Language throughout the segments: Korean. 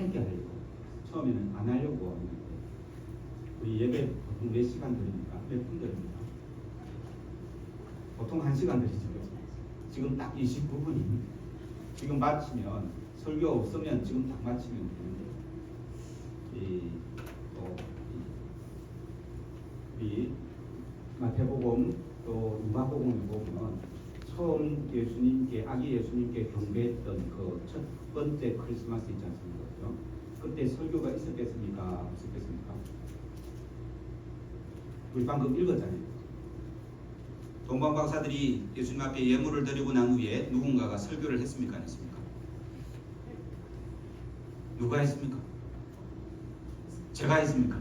하게 하려고 처음에는 안 하려고 했는데 우리 예배 보통 몇 시간 드립니까? 몇 분 드립니까? 보통 1시간 드리죠. 지금 딱 29분이 지금 마치면 설교 없으면 지금 딱 마치면 되는데 이 마태복음 또 누가복음에 보면 처음 예수님께 아기 예수님께 경배했던 그 첫 번째 크리스마스 있지 않습니까? 그렇죠? 그때 설교가 있었겠습니까? 없었겠습니까? 우리 방금 읽었잖아요. 동방 박사들이 예수님 앞에 예물을 드리고 난 후에 누군가가 설교를 했습니까? 안 했습니까? 누가 했습니까? 제가 했습니까?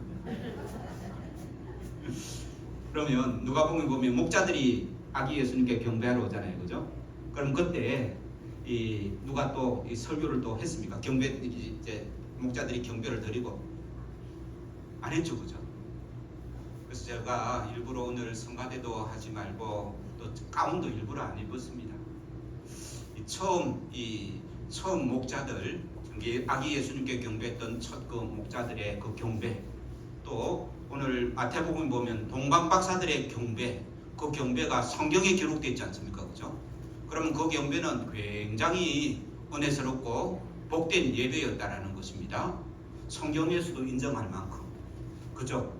그러면 누가복음에 보면 목자들이 아기 예수님께 경배하러 오잖아요, 그죠? 그럼 그때 누가 또 이 설교를 또 했습니까? 경배 이제 목자들이 경배를 드리고 안 했죠, 그죠? 그래서 제가 일부러 오늘 성가대도 하지 말고 또 가운도 일부러 안 입었습니다. 처음 목자들 아기 예수님께 경배했던 첫 그 목자들의 그 경배, 또 오늘 마태복음 보면 동방 박사들의 경배, 그 경배가 성경에 기록되어 있지 않습니까? 그죠? 그러면 그 경배는 굉장히 은혜스럽고 복된 예배였다라는 것입니다. 성경에서도 인정할 만큼. 그죠?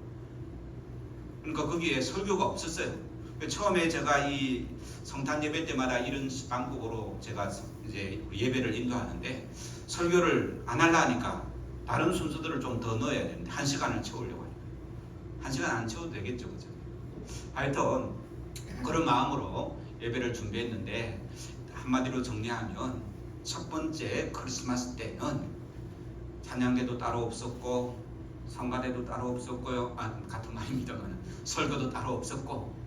그러니까 거기에 설교가 없었어요. 처음에 제가 이 성탄 예배 때마다 이런 방법으로 제가 이제 예배를 인도하는데 설교를 안 하려니까 다른 순서들을 좀 더 넣어야 되는데 1시간을 채우려고 해요. 1시간 안 채워도 되겠죠, 그죠? 하여튼 그런 마음으로 예배를 준비했는데 한마디로 정리하면 첫 번째 크리스마스 때는 찬양대도 따로 없었고 성가대도 따로 없었고요. 같은 말입니다만 설교도 따로 없었고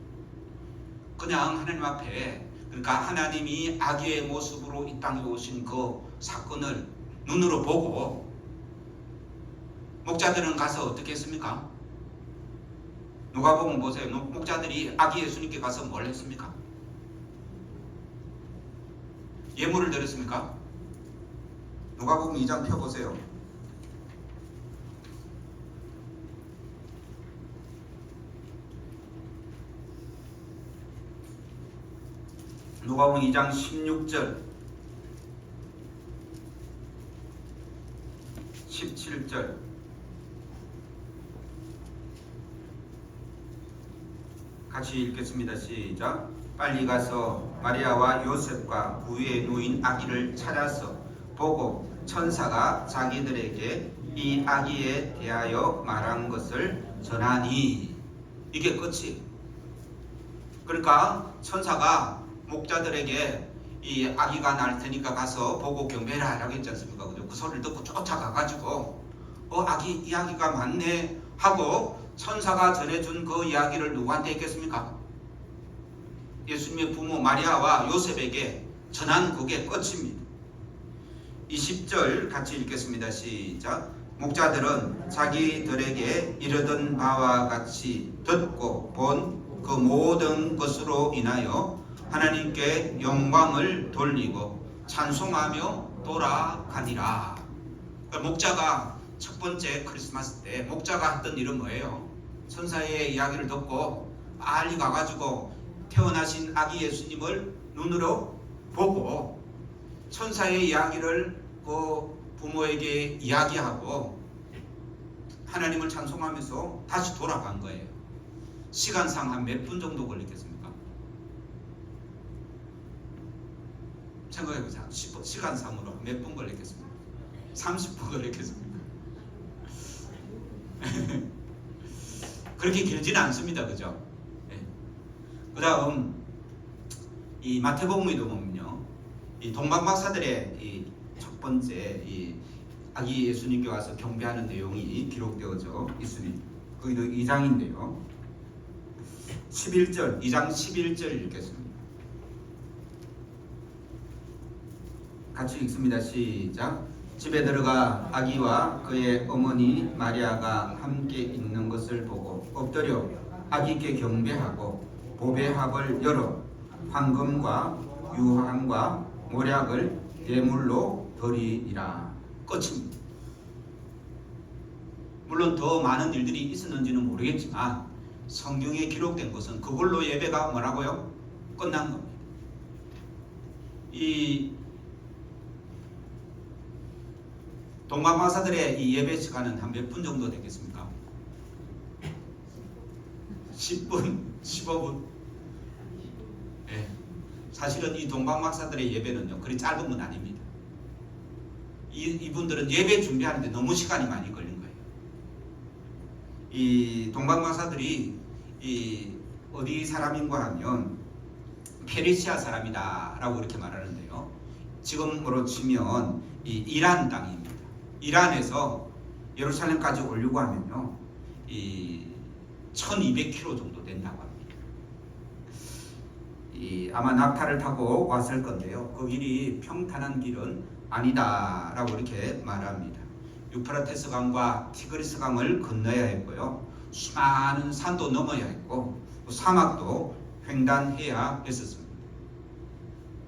그냥 하나님 앞에, 그러니까 하나님이 아기의 모습으로 이 땅에 오신 그 사건을 눈으로 보고 목자들은 가서 어떻게 했습니까? 누가복음 보세요. 목자들이 아기 예수님께 가서 뭘 했습니까? 예물을 드렸습니까? 누가복음 2장 펴보세요. 누가복음 2장 16절 17절 같이 읽겠습니다. 시작. 빨리 가서 마리아와 요셉과 그 위에 누인 아기를 찾아서 보고 천사가 자기들에게 이 아기에 대하여 말한 것을 전하니. 이게 끝이. 그러니까 천사가 목자들에게 이 아기가 날 테니까 가서 보고 경배를 하라고 했지 않습니까? 그죠? 그 소리를 듣고 쫓아가가지고 이 아기가 맞네 하고 천사가 전해준 그 이야기를 누구한테 했겠습니까? 예수님의 부모 마리아와 요셉에게 전한 그게 끝입니다. 20절 같이 읽겠습니다. 시작. 목자들은 자기들에게 이르던 바와 같이 듣고 본 그 모든 것으로 인하여 하나님께 영광을 돌리고 찬송하며 돌아가니라. 그러니까 목자가 첫 번째 크리스마스 때 목자가 했던 일은 뭐예요? 천사의 이야기를 듣고 빨리 가가지고 태어나신 아기 예수님을 눈으로 보고 천사의 이야기를 그 부모에게 이야기하고 하나님을 찬송하면서 다시 돌아간 거예요. 시간상 한 몇 분 정도 걸리겠습니까? 생각해보세요. 시간상으로 몇 분 걸리겠습니까? 30분 걸리겠습니까? 그렇게 길지는 않습니다. 그죠? 네. 그 다음 이 마태복음에도 보면요, 이 동방박사들의 이 첫 번째 이 아기 예수님께 와서 경배하는 내용이 기록되어져 있습니다. 거기도 2장인데요 11절 2장 11절 읽겠습니다. 같이 읽습니다. 시작. 집에 들어가 아기와 그의 어머니 마리아가 함께 있는 것을 보고 엎드려 아기께 경배하고 보배합을 열어 황금과 유황과 모략을 제물로 드리니라. 끝입니다. 물론 더 많은 일들이 있었는지는 모르겠지만 성경에 기록된 것은 그걸로 예배가 뭐라고요? 끝난 겁니다. 이 동방박사들의 이 예배 시간은 한 몇 분 정도 되겠습니까? 10분, 15분. 네. 사실은 이 동방박사들의 예배는요, 그리 짧은 건 아닙니다. 이분들은 예배 준비하는데 너무 시간이 많이 걸린 거예요. 이 동방박사들이 이 어디 사람인가 하면 페르시아 사람이다라고 이렇게 말하는데요. 지금으로 치면 이 이란 땅입니다. 이란에서 예루살렘까지 오려고 하면요, 이 1200km 정도 된다고 합니다. 아마 낙타를 타고 왔을 건데요. 그 길이 평탄한 길은 아니다라고 이렇게 말합니다. 유프라테스 강과 티그리스 강을 건너야 했고요. 수많은 산도 넘어야 했고 사막도 횡단해야 했었습니다.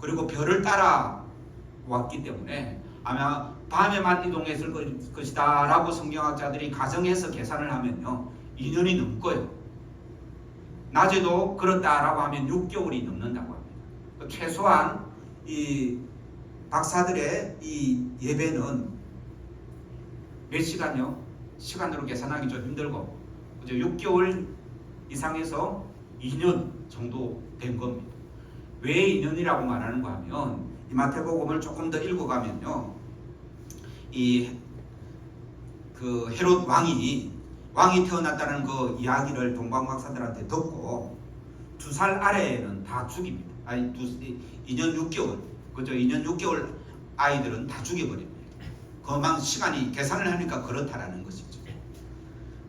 그리고 별을 따라 왔기 때문에 아마 밤에만 이동했을 것이다 라고 성경학자들이 가정해서 계산을 하면요, 2년이 넘고요. 낮에도 그렇다라고 하면 6개월이 넘는다고 합니다. 최소한 이 박사들의 이 예배는 몇 시간요? 시간으로 계산하기 좀 힘들고 6개월 이상에서 2년 정도 된 겁니다. 왜 2년이라고 말하는가 하면 이 마태복음을 조금 더 읽어가면요, 그 헤롯 왕이 태어났다는 그 이야기를 동방박사들한테 듣고 2살 아래에는 다 죽입니다. 아니 2년 6개월, 그죠? 2년 6개월 아이들은 다 죽여버립니다. 그만 시간이 계산을 하니까 그렇다라는 것이죠.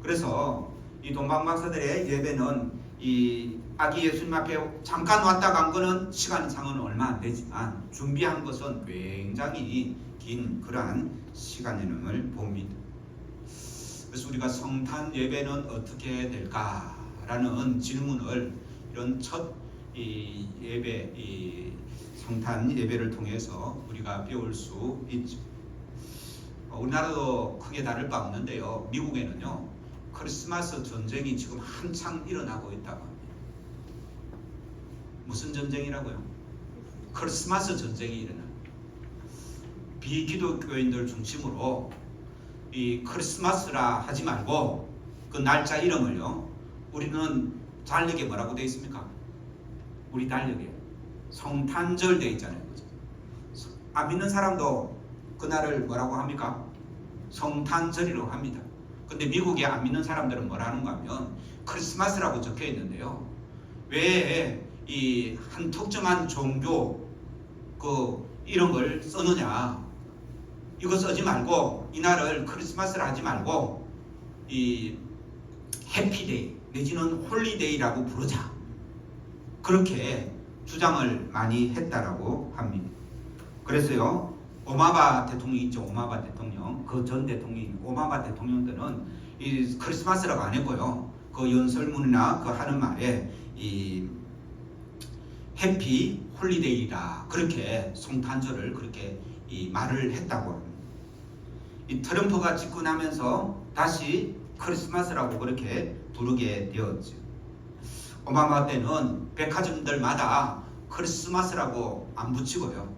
그래서 이 동방박사들의 예배는 이 아기 예수님 앞에 잠깐 왔다 간 거는 시간상은 얼마 안 되지만 준비한 것은 굉장히 긴 그러한 시간임을 봅니다. 그래서 우리가 성탄 예배는 어떻게 될까라는 질문을 이런 첫 예배, 성탄 예배를 통해서 우리가 배울 수 있죠. 우리나라도 크게 다를 바 없는데요. 미국에는요, 크리스마스 전쟁이 지금 한창 일어나고 있다고 합니다. 무슨 전쟁이라고요? 크리스마스 전쟁이 일어납니다. 비기독교인들 중심으로 이 크리스마스라 하지 말고 그 날짜 이름을요, 우리는 달력에 뭐라고 되어 있습니까? 우리 달력에 성탄절 되어 있잖아요. 그죠? 안 믿는 사람도 그날을 뭐라고 합니까? 성탄절이라고 합니다. 근데 미국에 안 믿는 사람들은 뭐라는가 하면 크리스마스라고 적혀 있는데요. 왜 이 한 특정한 종교 그 이런 걸 쓰느냐? 이거 쓰지 말고 이날을 크리스마스라 하지 말고 이 해피데이 내지는 홀리데이라고 부르자. 그렇게 주장을 많이 했다라고 합니다. 그래서요, 오바마 대통령 있죠. 오바마 대통령, 그 전 대통령 오바마 대통령들은 이 크리스마스라고 안 했고요. 그 연설문이나 그 하는 말에 이 해피 홀리데이다 그렇게 성탄절을 그렇게 이 말을 했다고 합니다. 이 트럼프가 집권하면서 다시 크리스마스라고 그렇게 부르게 되었죠. 오바마 때는 백화점들마다 크리스마스라고 안 붙이고요.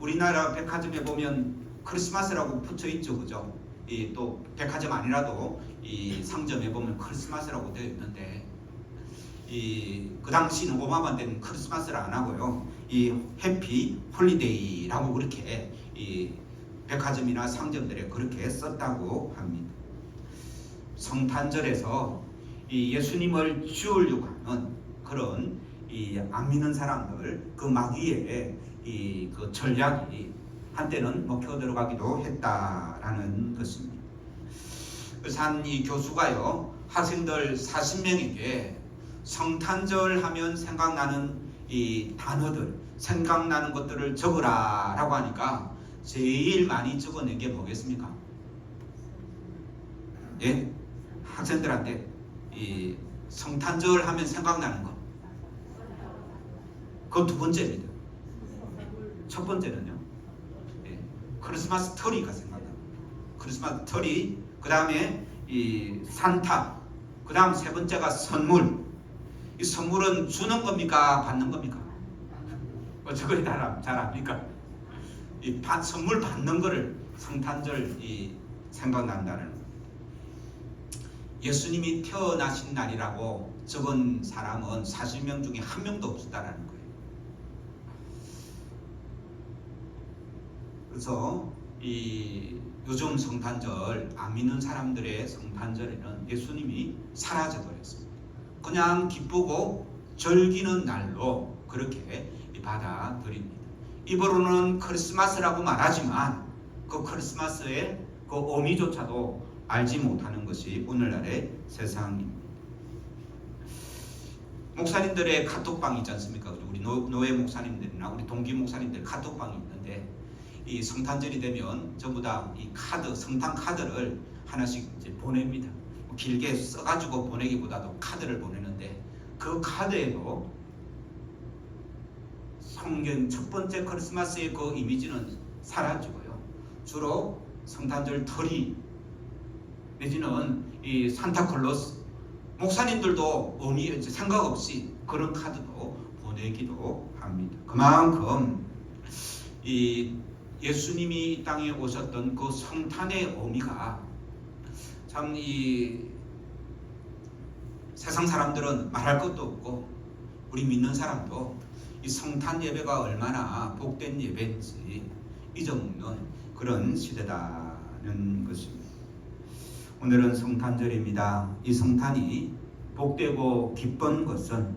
우리나라 백화점에 보면 크리스마스라고 붙여 있죠, 그죠? 또 백화점 아니라도 이 상점에 보면 크리스마스라고 되어 있는데 그 당시는 오바마 때는 크리스마스를 안 하고요. 이 해피 홀리데이라고 그렇게 이 백화점이나 상점들에 그렇게 썼다고 합니다. 성탄절에서 이 예수님을 지우려고 하는 그런 이 안 믿는 사람들 그 마귀의 그 전략이 한때는 먹혀 들어가기도 했다라는 것입니다. 그래서 한 이 교수가요, 학생들 40명에게 성탄절 하면 생각나는 이 단어들, 생각나는 것들을 적으라라고 하니까 제일 많이 적어낸 게 뭐겠습니까? 예? 학생들한테 이 성탄절 하면 생각나는 거. 그건 두 번째입니다. 첫 번째는요, 예, 크리스마스 트리가 생각납니다. 크리스마스 트리, 그 다음에 이 산타, 그 다음 세 번째가 선물. 이 선물은 주는 겁니까? 받는 겁니까? 저거에 잘 압니까? 선물 받는 거를 성탄절 생각난다는 거예요. 예수님이 태어나신 날이라고 적은 사람은 40명 중에 한 명도 없었다는 거예요. 그래서 요즘 성탄절 안 믿는 사람들의 성탄절에는 예수님이 사라져버렸습니다. 그냥 기쁘고 즐기는 날로 그렇게 받아들입니다. 입으로는 크리스마스라고 말하지만 그 크리스마스의 그 의미조차도 알지 못하는 것이 오늘날의 세상입니다. 목사님들의 카톡방이 있지 않습니까? 우리 노예 목사님들이나 우리 동기 목사님들 카톡방이 있는데 이 성탄절이 되면 전부 다 이 카드, 성탄 카드를 하나씩 이제 보냅니다. 길게 써가지고 보내기보다도 카드를 보내는데 그 카드에도 성경 첫 번째 크리스마스의 그 이미지는 사라지고요. 주로 성탄절 트리 내지는 이 산타클로스, 목사님들도 생각 없이 그런 카드도 보내기도 합니다. 그만큼 이 예수님이 이 땅에 오셨던 그 성탄의 의미가 참 이 세상 사람들은 말할 것도 없고 우리 믿는 사람도 이 성탄 예배가 얼마나 복된 예배인지 잊어먹는 그런 시대다는 것입니다. 오늘은 성탄절입니다. 이 성탄이 복되고 기쁜 것은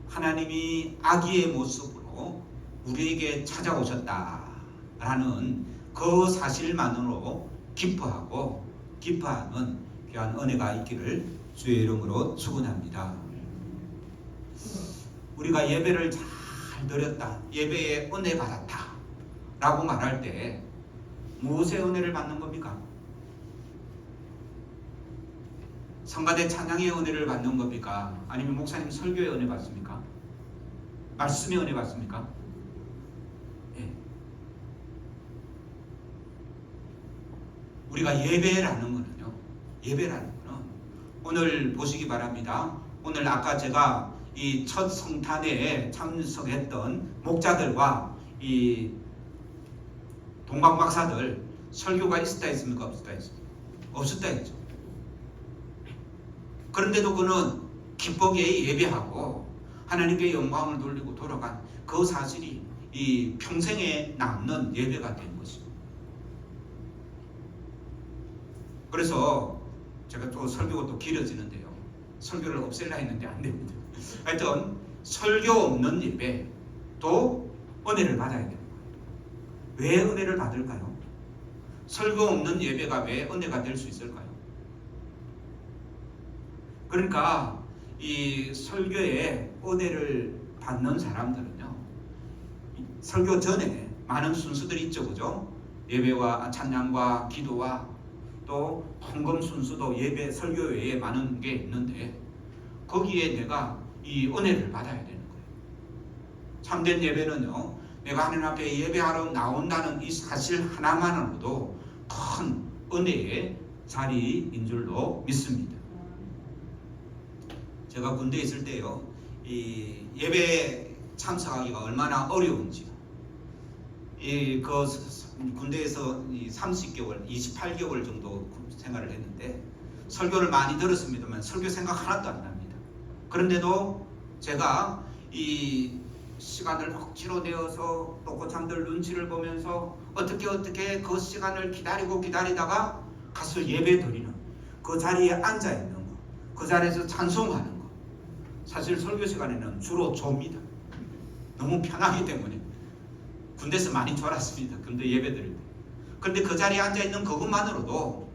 하나님이 아기의 모습으로 우리에게 찾아오셨다라는 그 사실만으로 기뻐하는 귀한 은혜가 있기를 주의 이름으로 축원합니다. 우리가 예배를 잘 드렸다, 예배에 은혜 받았다 라고 말할 때 무엇의 은혜를 받는 겁니까? 성가대 찬양의 은혜를 받는 겁니까? 아니면 목사님 설교의 은혜 받습니까? 말씀의 은혜 받습니까? 예. 우리가 예배라는 거는요, 오늘 보시기 바랍니다. 오늘 아까 제가 이 첫 성탄에 참석했던 목자들과 이 동방박사들 설교가 있었다 했습니까? 없었다 했습니까? 없었다 했죠. 그런데도 그는 기쁘게 예배하고 하나님께 영광을 돌리고 돌아간 그 사실이 이 평생에 남는 예배가 된 것입니다. 그래서 제가 또 설교가 또 길어지는데요. 설교를 없앨라 했는데 안 됩니다. 하여튼 설교 없는 예배도 은혜를 받아야 됩니다. 왜 은혜를 받을까요? 설교 없는 예배가 왜 은혜가 될 수 있을까요? 그러니까 이 설교에 은혜를 받는 사람들은요, 설교 전에 많은 순수들이 있죠, 그죠? 예배와 찬양과 기도와 또 헌금 순수도 예배 설교 외에 많은 게 있는데 거기에 내가 이 은혜를 받아야 되는 거예요. 참된 예배는요, 내가 하나님 앞에 예배하러 나온다는 이 사실 하나만으로도 큰 은혜의 자리인 줄로 믿습니다. 제가 군대에 있을 때요, 이 예배에 참석하기가 얼마나 어려운지요. 군대에서 30개월, 28개월 정도 생활을 했는데 설교를 많이 들었습니다만 설교 생각 하나도 안 납니다. 그런데도 제가 이 시간을 억지로 내어서 또고참들 눈치를 보면서 어떻게 그 시간을 기다리다가 가서 예배 드리는 그 자리에 앉아 있는 거, 그 자리에서 찬송하는 거. 사실 설교 시간에는 주로 졸입니다. 너무 편하기 때문에. 군대에서 많이 졸았습니다. 군대 예배 드릴 때. 그런데 그 자리에 앉아 있는 그것만으로도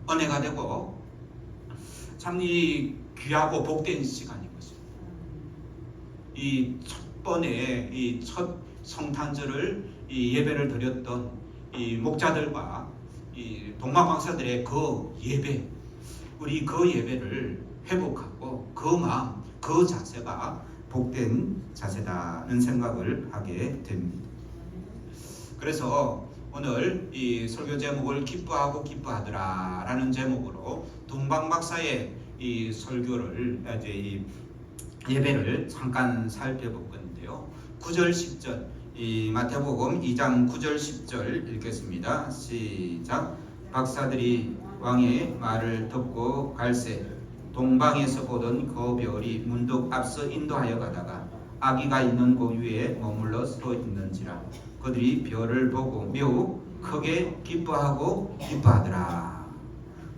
은혜가 되고 참 이 귀하고 복된 시간인 것입니다. 이 첫 번에 이 첫 성탄절을 이 예배를 드렸던 이 목자들과 이 동방박사들의 그 예배, 우리 그 예배를 회복하고 그 마음, 그 자세가 복된 자세다는 생각을 하게 됩니다. 그래서 오늘 이 설교 제목을 기뻐하고 기뻐하더라라는 제목으로 동방 박사의 이 설교를 이제 이 예배를 잠깐 살펴볼 건데요. 9절 10절 이 마태복음 2장 9절 10절 읽겠습니다. 시작. 박사들이 왕의 말을 듣고 갈새 동방에서 보던 그 별이 문득 앞서 인도하여 가다가 아기가 있는 곳 위에 머물러 서 있는지라 그들이 별을 보고 매우 크게 기뻐하고 기뻐하더라.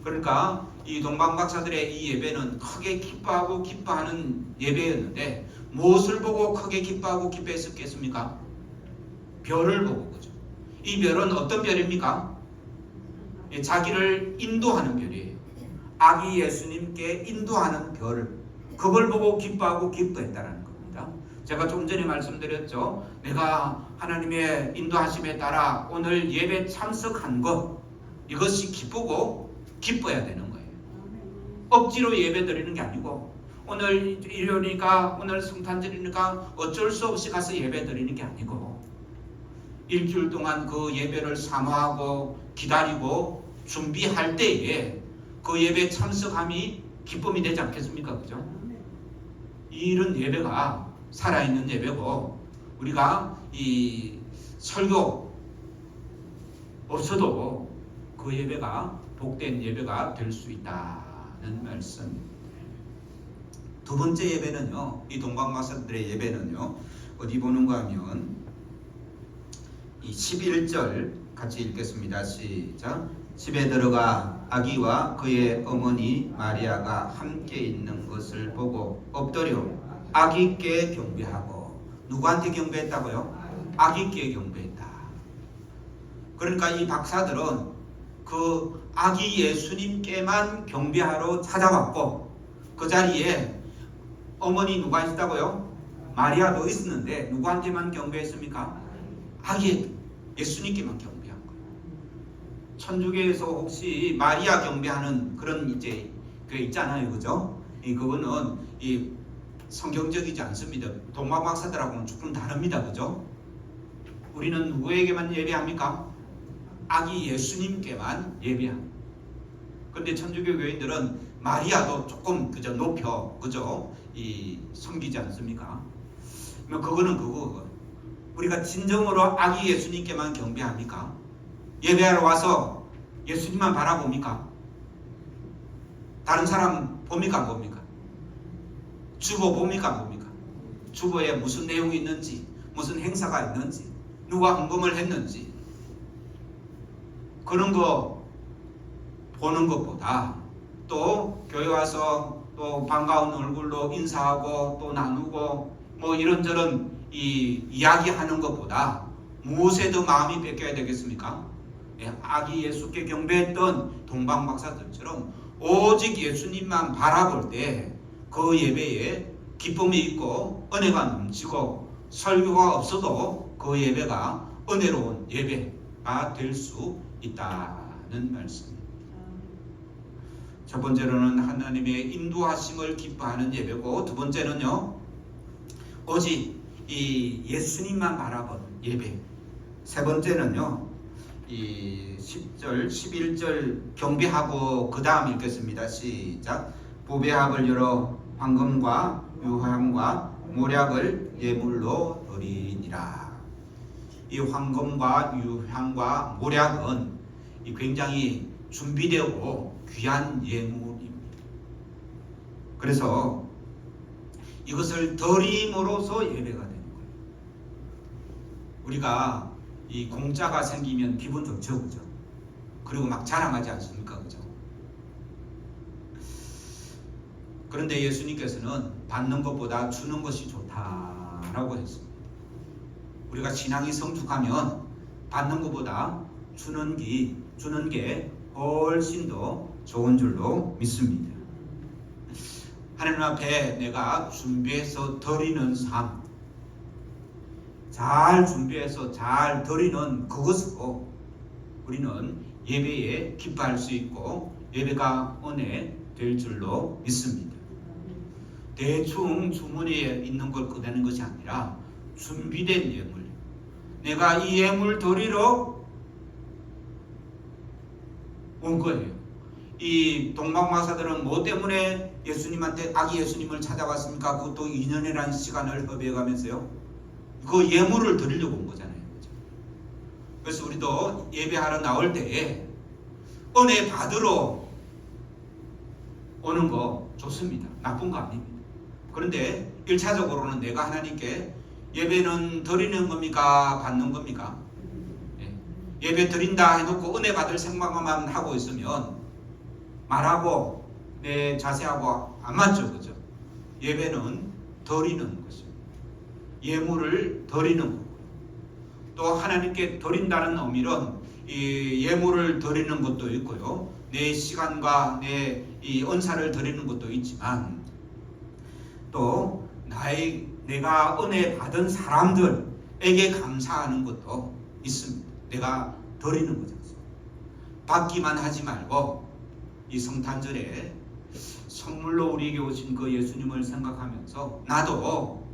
그러니까 이 동방박사들의 이 예배는 크게 기뻐하고 기뻐하는 예배였는데 무엇을 보고 크게 기뻐하고 기뻐했었겠습니까? 별을 보고. 그죠? 이 별은 어떤 별입니까? 자기를 인도하는 별이에요. 아기 예수님께 인도하는 별, 그걸 보고 기뻐하고 기뻐했다는 겁니다. 제가 좀 전에 말씀드렸죠. 내가 하나님의 인도하심에 따라 오늘 예배 참석한 것, 이것이 기쁘고 기뻐야 되는 거예요. 억지로 예배 드리는 게 아니고 오늘 일요일이니까 오늘 성탄절이니까 어쩔 수 없이 가서 예배 드리는 게 아니고 일주일 동안 그 예배를 사모하고 기다리고 준비할 때에 그 예배 참석함이 기쁨이 되지 않겠습니까? 그죠? 이런 예배가 살아있는 예배고 우리가 이 설교 없어도 그 예배가 복된 예배가 될 수 있다는 말씀. 두 번째 예배는요, 이 동방박사들의 예배는요, 어디 보는가 하면 이 11절 같이 읽겠습니다. 시작. 집에 들어가 아기와 그의 어머니 마리아가 함께 있는 것을 보고 엎드려 아기께 경배하고. 누구한테 경배했다고요? 아기께 경배했다. 그러니까 이 박사들은 그 아기 예수님께만 경배하러 찾아왔고 그 자리에 어머니 누가 있다고요? 마리아도 있었는데 누구한테만 경배했습니까? 아기 예수님께만 경배한 거예요. 천주교에서 혹시 마리아 경배하는 그런 이제 그 있잖아요, 그죠? 그거는 이 성경적이지 않습니다. 동방박사들하고는 조금 다릅니다, 그죠? 우리는 누구에게만 예배합니까? 아기 예수님께만 예배합니다. 그런데 천주교 교인들은 마리아도 조금 그저 높여 그죠? 이 섬기지 않습니까? 그거는 그거. 우리가 진정으로 아기 예수님께만 경배합니까? 예배하러 와서 예수님만 바라봅니까? 다른 사람 봅니까? 안 봅니까? 주보 봅니까? 안 봅니까? 주보에 무슨 내용이 있는지, 무슨 행사가 있는지, 누가 헌금을 했는지, 그런 거 보는 것보다 또 교회 와서 또 반가운 얼굴로 인사하고 또 나누고 뭐 이런저런 이야기하는 것보다 무엇에 더 마음이 뺏겨야 되겠습니까? 아기 예수께 경배했던 동방박사들처럼 오직 예수님만 바라볼 때 그 예배에 기쁨이 있고 은혜가 넘치고 설교가 없어도 그 예배가 은혜로운 예배가 될 수 있다는 말씀입니다. 첫 번째로는 하나님의 인도하심을 기뻐하는 예배고, 두 번째는요 오직 이 예수님만 바라보는 예배. 세 번째는요 이 10절 11절 경배하고 그 다음 읽겠습니다. 시작. 보배합을 열어 황금과 유향과 모략을 예물로 드리니라. 이 황금과 유향과 모략은 굉장히 준비되고 귀한 예물입니다. 그래서 이것을 드림으로써 예배가 되는 거예요. 우리가 이 공짜가 생기면 기분 좋죠, 그죠? 그리고 막 자랑하지 않습니까, 그죠? 그런데 예수님께서는 받는 것보다 주는 것이 좋다라고 했습니다. 우리가 신앙이 성숙하면 받는 것보다 주는 게 훨씬 더 좋은 줄로 믿습니다. 하나님 앞에 내가 준비해서 드리는 삶, 잘 준비해서 잘 드리는 그것으로 우리는 예배에 기뻐할 수 있고 예배가 은혜 될 줄로 믿습니다. 대충 주머니에 있는 걸 꺼내는 것이 아니라 준비된 예물, 내가 이 예물 드리러 온 거예요. 이 동방박사들은 뭐 때문에 예수님한테 아기 예수님을 찾아왔습니까? 그것도 2년이라는 시간을 허비해가면서요. 그 예물을 드리려고 온 거잖아요. 그렇죠? 그래서 우리도 예배하러 나올 때에 은혜 받으러 오는 거 좋습니다. 나쁜 거 아닙니다. 그런데 1차적으로는 내가 하나님께 예배는 드리는 겁니까? 받는 겁니까? 예배 드린다 해놓고 은혜 받을 생각만 하고 있으면 말하고 내 자세하고 안 맞죠. 그죠? 예배는 드리는 것입니다. 예물을 드리는 거고요. 또 하나님께 드린다는 의미는 이 예물을 드리는 것도 있고요. 내 시간과 내 이 은사를 드리는 것도 있지만 또 내가 은혜 받은 사람들에게 감사하는 것도 있습니다. 내가 드리는 거죠. 받기만 하지 말고 이 성탄절에 선물로 우리에게 오신 그 예수님을 생각하면서 나도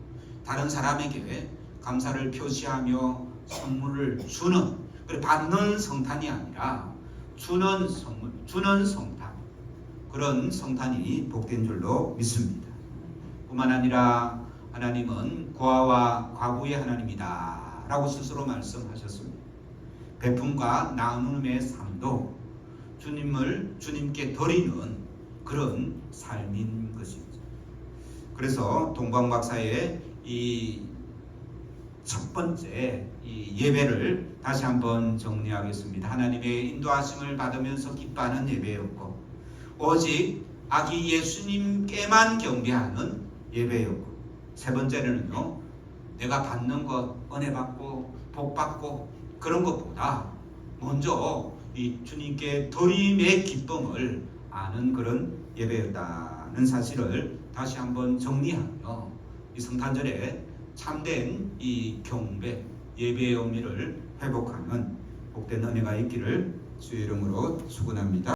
다른 사람에게 감사를 표시하며 선물을 주는, 받는 성탄이 아니라 주는 선물, 주는 성탄, 그런 성탄이 복된 줄로 믿습니다. 뿐만 아니라 하나님은 고아와 과부의 하나님이다 라고 스스로 말씀하셨습니다. 베품과 나눔의 삶도 주님께 드리는 그런 삶인 것입니다. 그래서 동방박사의 이 첫 번째 이 예배를 다시 한번 정리하겠습니다. 하나님의 인도하심을 받으면서 기뻐하는 예배였고, 오직 아기 예수님께만 경배하는 예배였고, 세 번째는요, 내가 받는 것, 은혜 받고 복 받고 그런 것보다 먼저 이 주님께 드림의 기쁨을 아는 그런 예배였다는 사실을 다시 한번 정리하며 이 성탄절에 참된 이 경배, 예배의 의미를 회복하는 복된 은혜가 있기를 주의 이름으로 축원합니다.